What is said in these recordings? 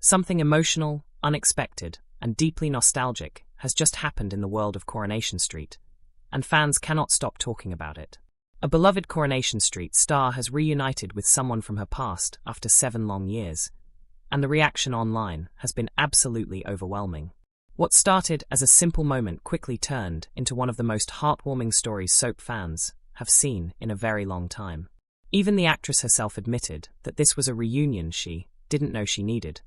Something emotional, unexpected, and deeply nostalgic has just happened in the world of Coronation Street, and fans cannot stop talking about it. A beloved Coronation Street star has reunited with someone from her past after 7 long years, and the reaction online has been absolutely overwhelming. What started as a simple moment quickly turned into one of the most heartwarming stories soap fans have seen in a very long time. Even the actress herself admitted that this was a reunion she didn't know she needed,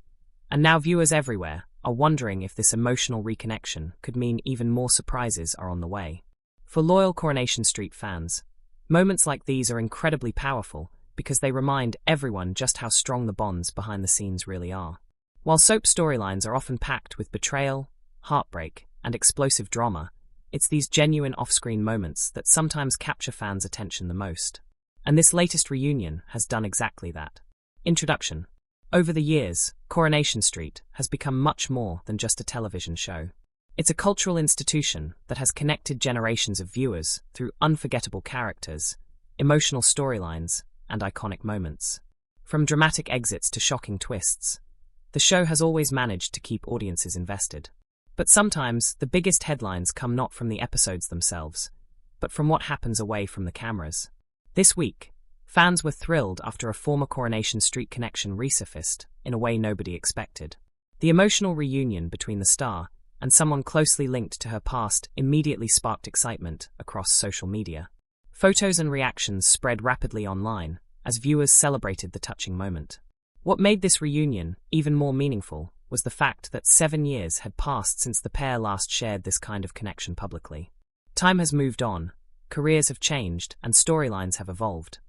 and now viewers everywhere are wondering if this emotional reconnection could mean even more surprises are on the way. For loyal Coronation Street fans, moments like these are incredibly powerful because they remind everyone just how strong the bonds behind the scenes really are. While soap storylines are often packed with betrayal, heartbreak, and explosive drama, it's these genuine off-screen moments that sometimes capture fans' attention the most. And this latest reunion has done exactly that. Introduction. Over the years, Coronation Street has become much more than just a television show. It's a cultural institution that has connected generations of viewers through unforgettable characters, emotional storylines, and iconic moments. From dramatic exits to shocking twists, the show has always managed to keep audiences invested. But sometimes, the biggest headlines come not from the episodes themselves, but from what happens away from the cameras. This week, fans were thrilled after a former Coronation Street connection resurfaced in a way nobody expected. The emotional reunion between the star and someone closely linked to her past immediately sparked excitement across social media. Photos and reactions spread rapidly online as viewers celebrated the touching moment. What made this reunion even more meaningful was the fact that 7 years had passed since the pair last shared this kind of connection publicly. Time has moved on, careers have changed, and storylines have evolved.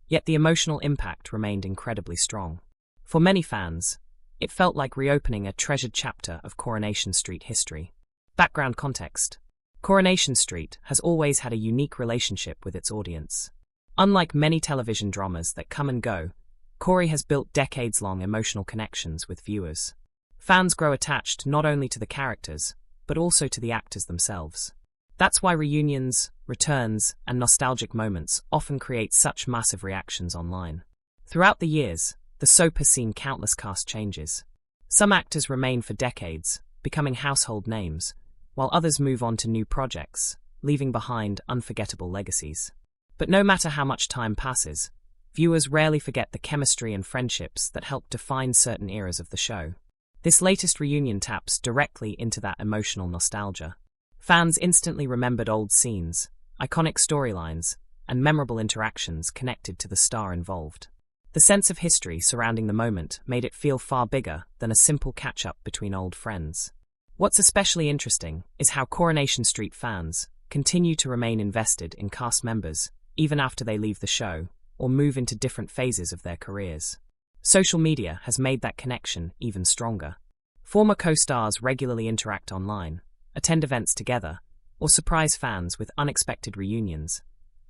Yet the emotional impact remained incredibly strong. For many fans, it felt like reopening a treasured chapter of Coronation Street history. Background context. Coronation Street has always had a unique relationship with its audience. Unlike many television dramas that come and go, Corrie has built decades-long emotional connections with viewers. Fans grow attached not only to the characters, but also to the actors themselves. That's why reunions, returns, and nostalgic moments often create such massive reactions online. Throughout the years, the soap has seen countless cast changes. Some actors remain for decades, becoming household names, while others move on to new projects, leaving behind unforgettable legacies. But no matter how much time passes, viewers rarely forget the chemistry and friendships that helped define certain eras of the show. This latest reunion taps directly into that emotional nostalgia. Fans instantly remembered old scenes, iconic storylines, and memorable interactions connected to the star involved. The sense of history surrounding the moment made it feel far bigger than a simple catch-up between old friends. What's especially interesting is how Coronation Street fans continue to remain invested in cast members even after they leave the show or move into different phases of their careers. Social media has made that connection even stronger. Former co-stars regularly interact online, attend events together, or surprise fans with unexpected reunions,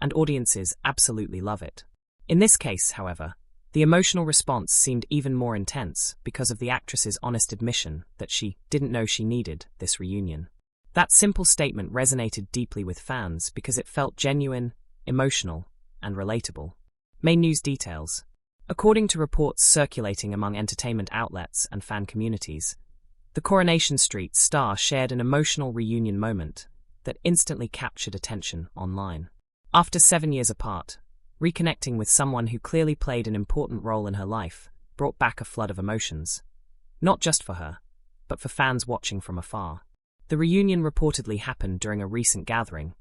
and audiences absolutely love it. In this case, however, the emotional response seemed even more intense because of the actress's honest admission that she didn't know she needed this reunion. That simple statement resonated deeply with fans because it felt genuine, emotional, and relatable. Main news details. According to reports circulating among entertainment outlets and fan communities, the Coronation Street star shared an emotional reunion moment that instantly captured attention online. After 7 years apart, reconnecting with someone who clearly played an important role in her life brought back a flood of emotions, not just for her, but for fans watching from afar. The reunion reportedly happened during a recent gathering,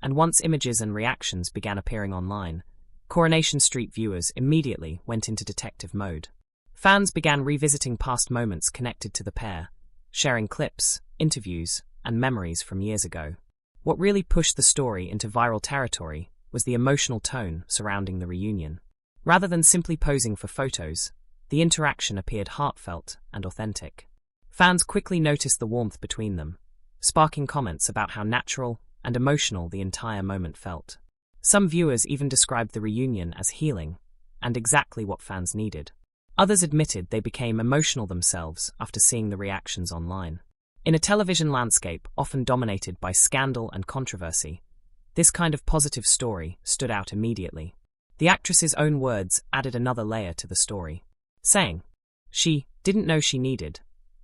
and once images and reactions began appearing online, Coronation Street viewers immediately went into detective mode. Fans began revisiting past moments connected to the pair, sharing clips, interviews, and memories from years ago. What really pushed the story into viral territory was the emotional tone surrounding the reunion. Rather than simply posing for photos, the interaction appeared heartfelt and authentic. Fans quickly noticed the warmth between them, sparking comments about how natural and emotional the entire moment felt. Some viewers even described the reunion as healing, and exactly what fans needed. Others admitted they became emotional themselves after seeing the reactions online. In a television landscape often dominated by scandal and controversy, this kind of positive story stood out immediately. The actress's own words added another layer to the story, saying, she didn't know she needed.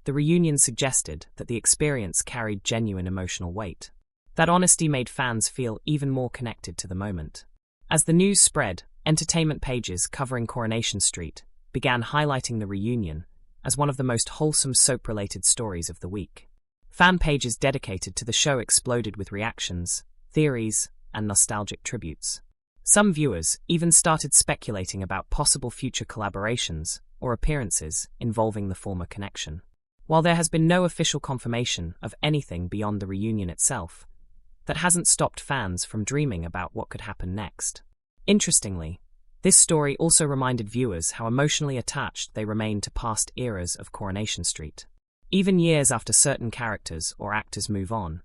The reunion suggested that the experience carried genuine emotional weight. That honesty made fans feel even more connected to the moment. As the news spread, entertainment pages covering Coronation Street began highlighting the reunion as one of the most wholesome soap-related stories of the week. Fan pages dedicated to the show exploded with reactions, theories, and nostalgic tributes. Some viewers even started speculating about possible future collaborations or appearances involving the former connection. While there has been no official confirmation of anything beyond the reunion itself, that hasn't stopped fans from dreaming about what could happen next. Interestingly, this story also reminded viewers how emotionally attached they remain to past eras of Coronation Street. Even years after certain characters or actors move on,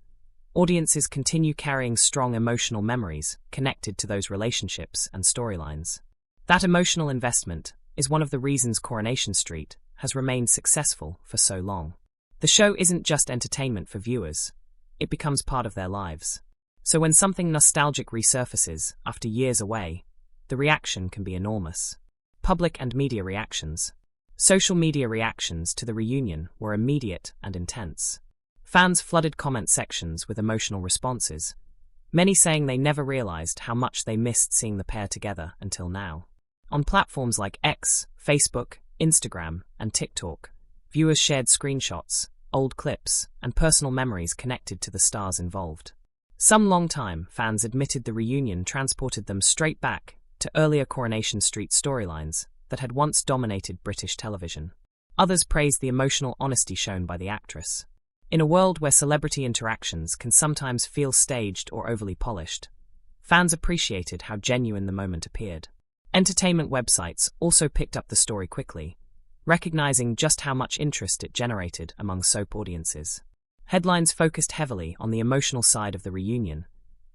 audiences continue carrying strong emotional memories connected to those relationships and storylines. That emotional investment is one of the reasons Coronation Street has remained successful for so long. The show isn't just entertainment for viewers, it becomes part of their lives. So when something nostalgic resurfaces after years away, the reaction can be enormous. Public and media reactions. Social media reactions to the reunion were immediate and intense. Fans flooded comment sections with emotional responses, many saying they never realized how much they missed seeing the pair together until now. On platforms like X, Facebook, Instagram, and TikTok, viewers shared screenshots, old clips, and personal memories connected to the stars involved. Some longtime fans admitted the reunion transported them straight back to earlier Coronation Street storylines that had once dominated British television. Others praised the emotional honesty shown by the actress. In a world where celebrity interactions can sometimes feel staged or overly polished, fans appreciated how genuine the moment appeared. Entertainment websites also picked up the story quickly, recognizing just how much interest it generated among soap audiences. Headlines focused heavily on the emotional side of the reunion,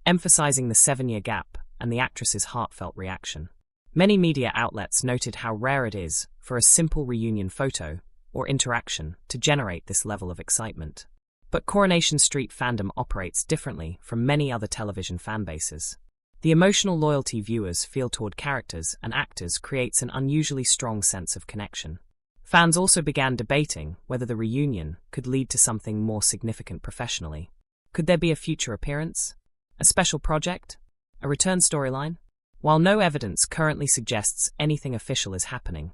emphasizing the 7-year gap and the actress's heartfelt reaction. Many media outlets noted how rare it is for a simple reunion photo or interaction to generate this level of excitement. But Coronation Street fandom operates differently from many other television fanbases. The emotional loyalty viewers feel toward characters and actors creates an unusually strong sense of connection. Fans also began debating whether the reunion could lead to something more significant professionally. Could there be a future appearance? A special project? A return storyline? While no evidence currently suggests anything official is happening,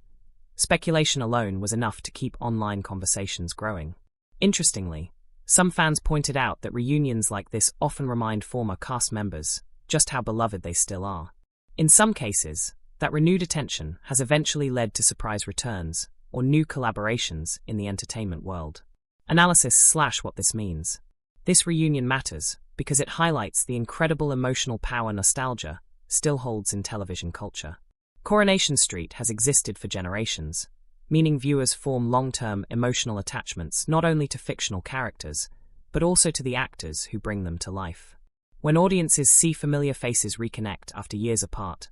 speculation alone was enough to keep online conversations growing. Interestingly, some fans pointed out that reunions like this often remind former cast members just how beloved they still are. In some cases, that renewed attention has eventually led to surprise returns or new collaborations in the entertainment world. Analysis / what this means. This reunion matters because it highlights the incredible emotional power nostalgia still holds in television culture. Coronation Street has existed for generations, meaning viewers form long-term emotional attachments not only to fictional characters, but also to the actors who bring them to life. When audiences see familiar faces reconnect after years apart,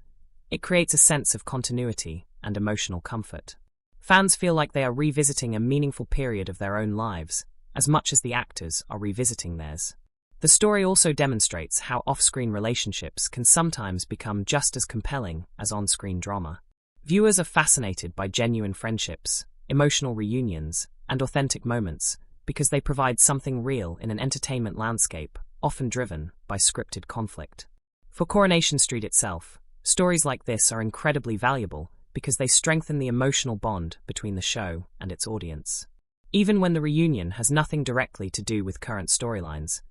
it creates a sense of continuity and emotional comfort. Fans feel like they are revisiting a meaningful period of their own lives, as much as the actors are revisiting theirs. The story also demonstrates how off-screen relationships can sometimes become just as compelling as on-screen drama. Viewers are fascinated by genuine friendships, emotional reunions, and authentic moments because they provide something real in an entertainment landscape often driven by scripted conflict. For Coronation Street itself, stories like this are incredibly valuable because they strengthen the emotional bond between the show and its audience. Even when the reunion has nothing directly to do with current storylines,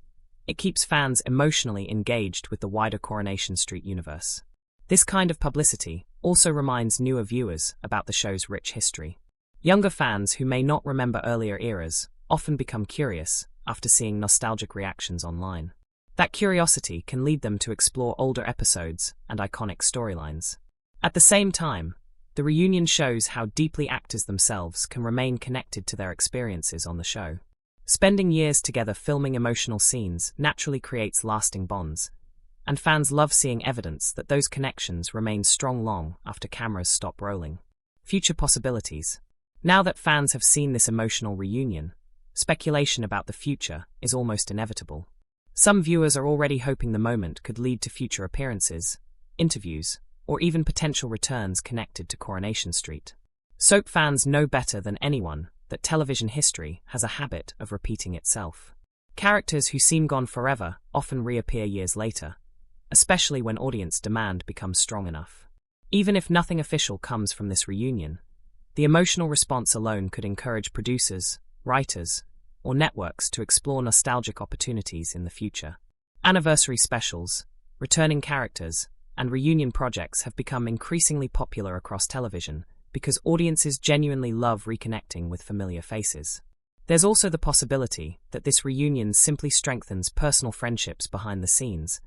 it keeps fans emotionally engaged with the wider Coronation Street universe. This kind of publicity also reminds newer viewers about the show's rich history. Younger fans who may not remember earlier eras often become curious after seeing nostalgic reactions online. That curiosity can lead them to explore older episodes and iconic storylines. At the same time, the reunion shows how deeply actors themselves can remain connected to their experiences on the show. Spending years together filming emotional scenes naturally creates lasting bonds, and fans love seeing evidence that those connections remain strong long after cameras stop rolling. Future possibilities. Now that fans have seen this emotional reunion, speculation about the future is almost inevitable. Some viewers are already hoping the moment could lead to future appearances, interviews, or even potential returns connected to Coronation Street. Soap fans know better than anyone that television history has a habit of repeating itself. Characters who seem gone forever often reappear years later, especially when audience demand becomes strong enough. Even if nothing official comes from this reunion, the emotional response alone could encourage producers, writers, or networks to explore nostalgic opportunities in the future. Anniversary specials, returning characters, and reunion projects have become increasingly popular across television because audiences genuinely love reconnecting with familiar faces. There's also the possibility that this reunion simply strengthens personal friendships behind the scenes,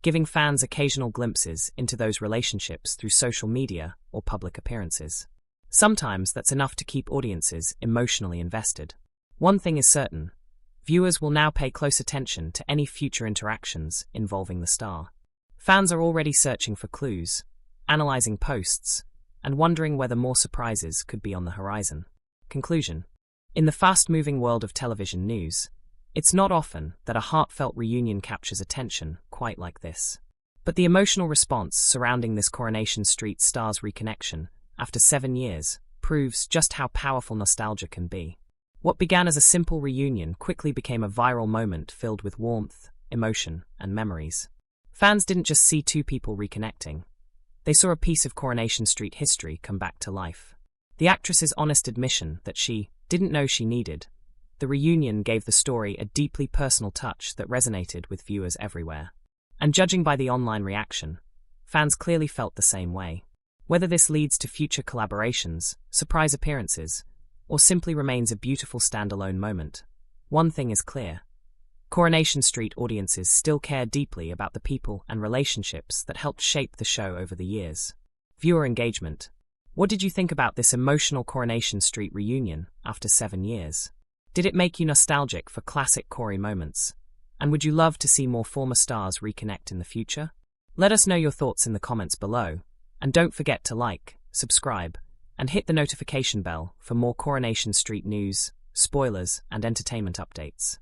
giving fans occasional glimpses into those relationships through social media or public appearances. Sometimes that's enough to keep audiences emotionally invested. One thing is certain: viewers will now pay close attention to any future interactions involving the star. Fans are already searching for clues, analyzing posts, and wondering whether more surprises could be on the horizon. Conclusion: in the fast-moving world of television news, it's not often that a heartfelt reunion captures attention quite like this. But the emotional response surrounding this Coronation Street star's reconnection after 7 years proves just how powerful nostalgia can be. What began as a simple reunion quickly became a viral moment filled with warmth, emotion, and memories. Fans didn't just see two people reconnecting. They saw a piece of Coronation Street history come back to life. The actress's honest admission that she didn't know she needed the reunion gave the story a deeply personal touch that resonated with viewers everywhere. And judging by the online reaction, fans clearly felt the same way. Whether this leads to future collaborations, surprise appearances, or simply remains a beautiful standalone moment, one thing is clear: Coronation Street audiences still care deeply about the people and relationships that helped shape the show over the years. Viewer engagement. What did you think about this emotional Coronation Street reunion after 7 years? Did it make you nostalgic for classic Corrie moments? And would you love to see more former stars reconnect in the future? Let us know your thoughts in the comments below, and don't forget to like, subscribe, and hit the notification bell for more Coronation Street news, spoilers, and entertainment updates.